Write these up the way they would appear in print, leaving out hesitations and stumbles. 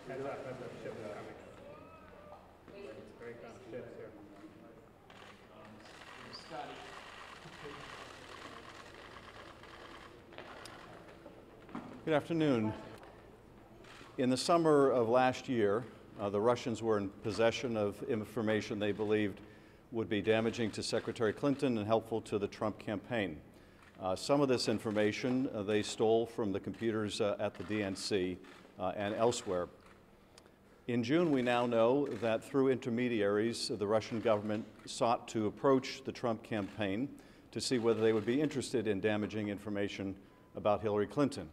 Heads up, Schiff is coming. Very kind of Schiff's here. Scotty. Good afternoon. In the summer of last year, the Russians were in possession of information they believed would be damaging to Secretary Clinton and helpful to the Trump campaign. Some of this information they stole from the computers at the DNC and elsewhere. In June, we now know that through intermediaries, the Russian government sought to approach the Trump campaign to see whether they would be interested in damaging information about Hillary Clinton.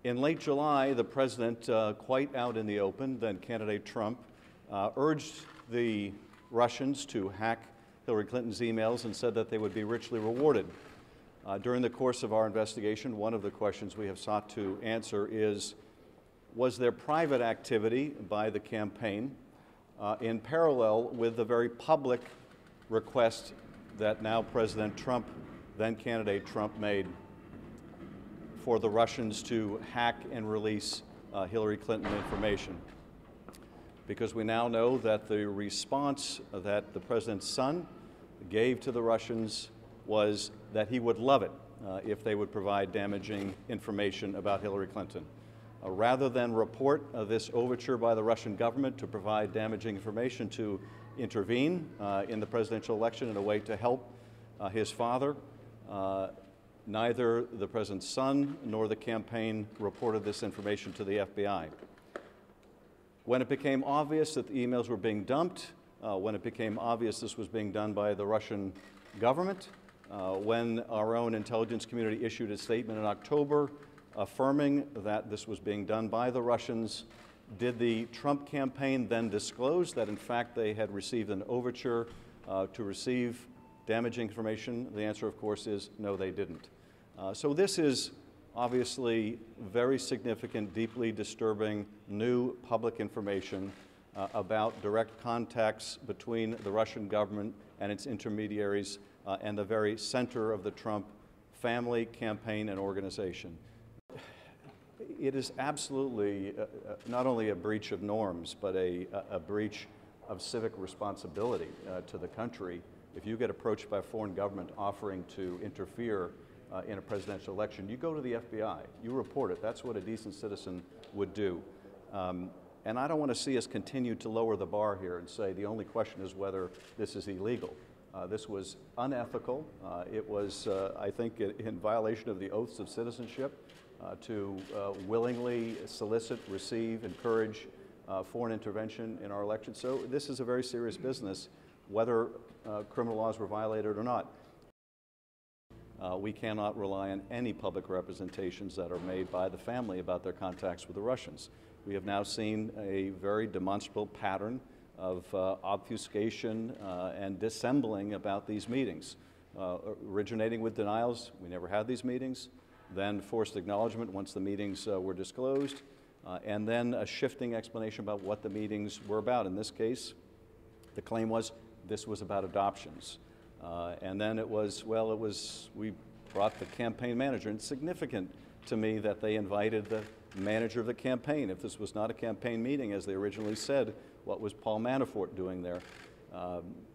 In late July, the president, quite out in the open, then candidate Trump, urged the Russians to hack Hillary Clinton's emails and said that they would be richly rewarded. During the course of our investigation, one of the questions we have sought to answer is, was there private activity by the campaign in parallel with the very public request that now President Trump, then candidate Trump, made for the Russians to hack and release Hillary Clinton information? Because we now know that the response that the president's son gave to the Russians was that he would love it if they would provide damaging information about Hillary Clinton. Rather than report this overture by the Russian government to provide damaging information to intervene in the presidential election in a way to help his father, neither the president's son nor the campaign reported this information to the FBI. When it became obvious that the emails were being dumped, when it became obvious this was being done by the Russian government, when our own intelligence community issued a statement in October affirming that this was being done by the Russians, did the Trump campaign then disclose that in fact they had received an overture to receive damaging information? The answer, of course, is no, they didn't. So this is obviously very significant, deeply disturbing new public information about direct contacts between the Russian government and its intermediaries and the very center of the Trump family, campaign, and organization. It is absolutely not only a breach of norms, but a breach of civic responsibility to the country. If you get approached by a foreign government offering to interfere in a presidential election, you go to the FBI, you report it. That's what a decent citizen would do. And I don't want to see us continue to lower the bar here and say the only question is whether this is illegal. This was unethical. It was, I think, in violation of the oaths of citizenship to willingly solicit, receive, encourage foreign intervention in our elections. So this is a very serious business, whether criminal laws were violated or not. We cannot rely on any public representations that are made by the family about their contacts with the Russians. We have now seen a very demonstrable pattern of obfuscation and dissembling about these meetings, originating with denials. We never had these meetings, then forced acknowledgement once the meetings were disclosed, and then a shifting explanation about what the meetings were about. In this case, the claim was this was about adoptions. And then it was, well, we brought the campaign manager. And it's significant to me that they invited the manager of the campaign. If this was not a campaign meeting, as they originally said, what was Paul Manafort doing there?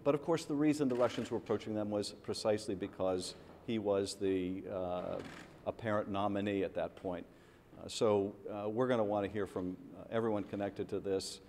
But of course, the reason the Russians were approaching them was precisely because he was the apparent nominee at that point. So we're going to want to hear from everyone connected to this.